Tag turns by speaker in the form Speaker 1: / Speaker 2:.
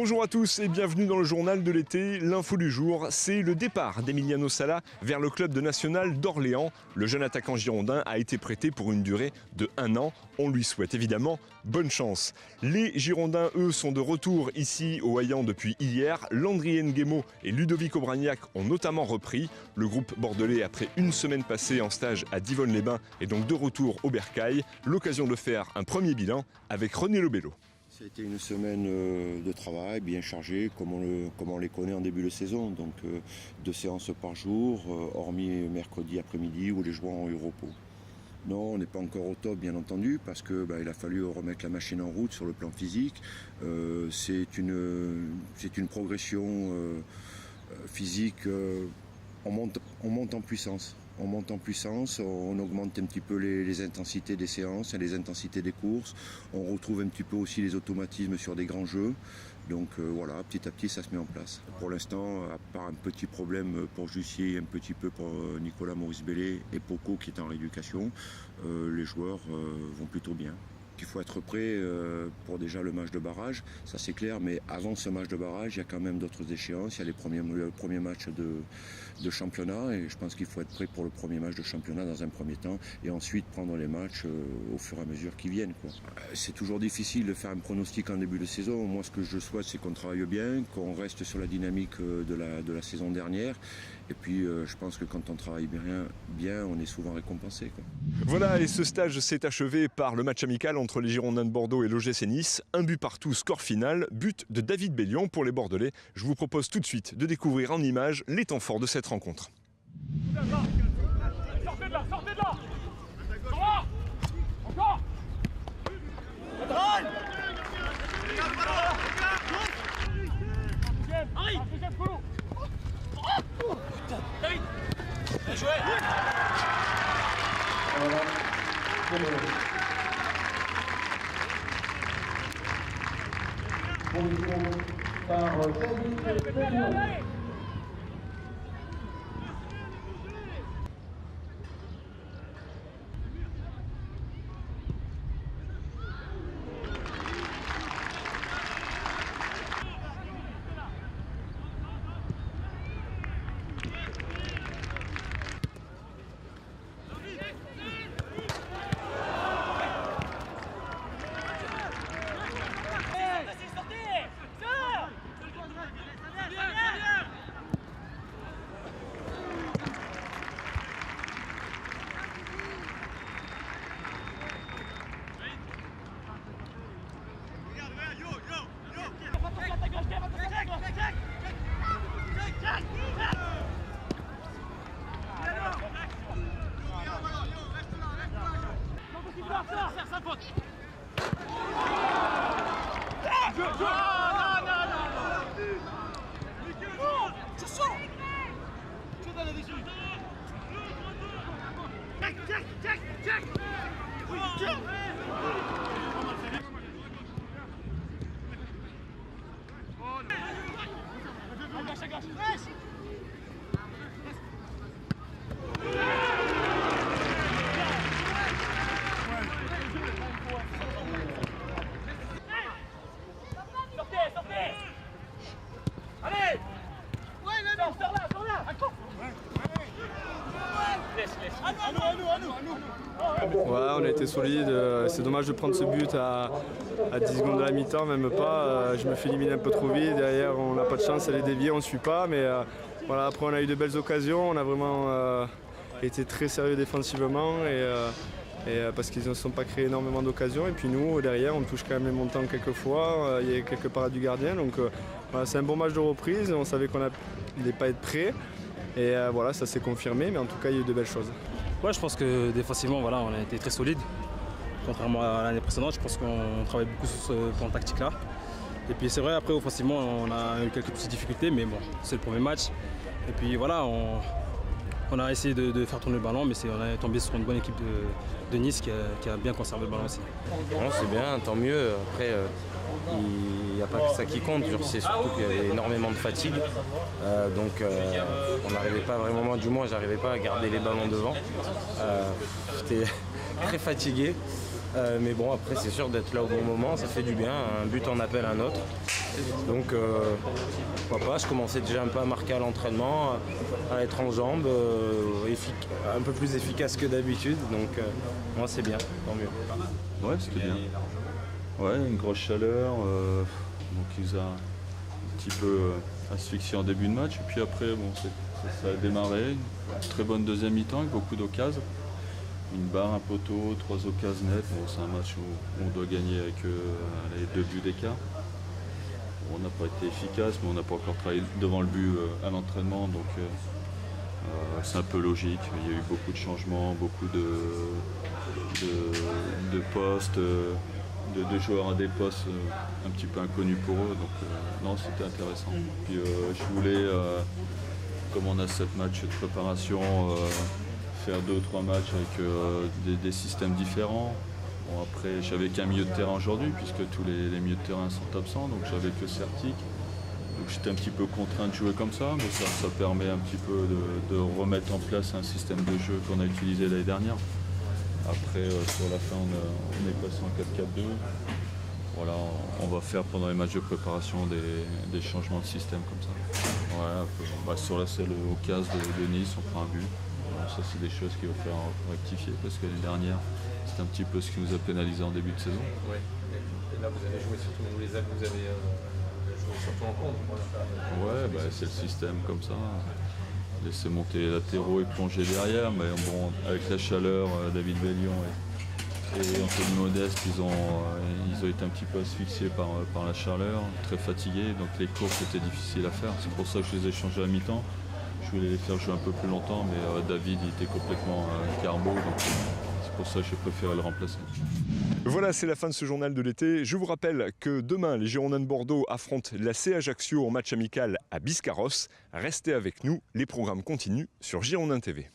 Speaker 1: Bonjour à tous et bienvenue dans le journal de l'été. L'info du jour, c'est le départ d'Emiliano Sala vers le club de national d'Orléans. Le jeune attaquant girondin a été prêté pour une durée de 1 an. On lui souhaite évidemment bonne chance. Les Girondins, eux, sont de retour ici au Haillan depuis hier. Landry Nguemo et Ludovic Obraniak ont notamment repris. Le groupe bordelais, après une semaine passée en stage à Divonne-les-Bains, est donc de retour au Bercail. L'occasion de faire un premier bilan avec René Lobello.
Speaker 2: C'était une semaine de travail bien chargée, comme on les connaît en début de saison. Donc 2 séances par jour, hormis mercredi après-midi où les joueurs ont eu repos. Non, on n'est pas encore au top, bien entendu, parce qu'il a fallu remettre la machine en route sur le plan physique. C'est une progression physique. On monte en puissance. On monte en puissance, on augmente un petit peu les intensités des séances, les intensités des courses. On retrouve un petit peu aussi les automatismes sur des grands jeux. Donc voilà, petit à petit, ça se met en place. Pour l'instant, à part un petit problème pour Jussier et un petit peu pour Nicolas Maurice-Bellé et Poco qui est en rééducation, les joueurs vont plutôt bien. Il faut être prêt pour déjà le match de barrage, ça c'est clair, mais avant ce match de barrage, il y a quand même d'autres échéances. Il y a le premier match de championnat et je pense qu'il faut être prêt pour le premier match de championnat dans un premier temps et ensuite prendre les matchs au fur et à mesure qui viennent. C'est toujours difficile de faire un pronostic en début de saison. Moi, ce que je souhaite, c'est qu'on travaille bien, qu'on reste sur la dynamique de la saison dernière. Et puis, je pense que quand on travaille bien, on est souvent récompensé.
Speaker 1: Voilà, et ce stage s'est achevé par le match amical entre les Girondins de Bordeaux et l'OGC Nice. 1 but partout, score final, but de David Bellion pour les Bordelais. Je vous propose tout de suite de découvrir en images les temps forts de cette rencontre.
Speaker 3: Sortez de là, sortez de là. Encore. Deuxième colo. David. Bien joué. Allez.
Speaker 4: Ouais, on a été solide. C'est dommage de prendre ce but à 10 secondes de la mi-temps, même pas. Je me fais éliminer un peu trop vite. Derrière, on n'a pas de chance, elle est déviée, on ne suit pas. Mais voilà, après, on a eu de belles occasions. On a vraiment été très sérieux défensivement parce qu'ils ne se sont pas créés énormément d'occasions. Et puis nous, derrière, on touche quand même les montants quelques fois. Il y a quelques parades du gardien. Donc voilà, c'est un bon match de reprise. On savait qu'on n'allait pas être prêt. Et voilà, ça s'est confirmé. Mais en tout cas, il y a eu de belles choses.
Speaker 5: Ouais, je pense que défensivement, voilà, on a été très solide. Contrairement à l'année précédente, je pense qu'on travaille beaucoup sur ce plan tactique-là. Et puis c'est vrai, après, offensivement, on a eu quelques petites difficultés, mais bon, c'est le premier match. Et puis voilà, on a essayé de faire tourner le ballon, mais on est tombé sur une bonne équipe de Nice qui a bien conservé le ballon aussi.
Speaker 6: Non, c'est bien, tant mieux. Après, il n'y a pas que ça qui compte. C'est surtout qu'il y avait énormément de fatigue. Donc on n'arrivait pas vraiment, du moins j'arrivais pas à garder les ballons devant. J'étais très fatigué. Mais bon, après c'est sûr d'être là au bon moment, ça fait du bien. Un but en appelle un autre. Donc pourquoi pas, je commençais déjà un peu à marquer à l'entraînement, à être en jambes, un peu plus efficace que d'habitude. Donc moi c'est bien, tant mieux.
Speaker 7: Ouais, c'était bien. Ouais, une grosse chaleur, donc il nous a un petit peu asphyxié en début de match. Et puis après, bon, ça a démarré. Une très bonne deuxième mi-temps avec beaucoup d'occasions. Une barre, un poteau, 3 occasions nettes. Bon, c'est un match où on doit gagner avec les 2 buts d'écart. On n'a pas été efficace, mais on n'a pas encore travaillé devant le but à l'entraînement. Donc c'est un peu logique. Il y a eu beaucoup de changements, beaucoup de postes, de joueurs à des postes un petit peu inconnus pour eux. Donc non, c'était intéressant. Puis je voulais, comme on a 7 matchs de préparation, faire 2 ou 3 matchs avec des systèmes différents. Bon, après, j'avais qu'un milieu de terrain aujourd'hui, puisque tous les milieux de terrain sont absents, donc j'avais que Certic. Donc j'étais un petit peu contraint de jouer comme ça, mais ça permet un petit peu de remettre en place un système de jeu qu'on a utilisé l'année dernière. Après, sur la fin, on est passé en 4-4-2. Voilà, on va faire pendant les matchs de préparation des changements de système comme ça. Voilà, sur la selle au casse de Nice, on prend un but. Alors, ça, c'est des choses qu'il va faire rectifier, parce que l'année dernière, c'est un petit peu ce qui nous a pénalisé en début de saison.
Speaker 8: Ouais. Et là, vous avez joué surtout, vous avez joué surtout en contre.
Speaker 7: Ouais, c'est le système comme ça. Laisser monter les latéraux et plonger derrière, mais bon, avec la chaleur, David Bellion et Anthony Modeste, ils ont été un petit peu asphyxiés par la chaleur, très fatigués, donc les courses étaient difficiles à faire. C'est pour ça que je les ai changés à mi-temps. Je voulais les faire jouer un peu plus longtemps, mais David il était complètement carbo, donc c'est pour ça que j'ai préféré le remplacer.
Speaker 1: Voilà, c'est la fin de ce journal de l'été. Je vous rappelle que demain, les Girondins de Bordeaux affrontent la C Ajaccio en match amical à Biscarrosse. Restez avec nous, les programmes continuent sur Girondins TV.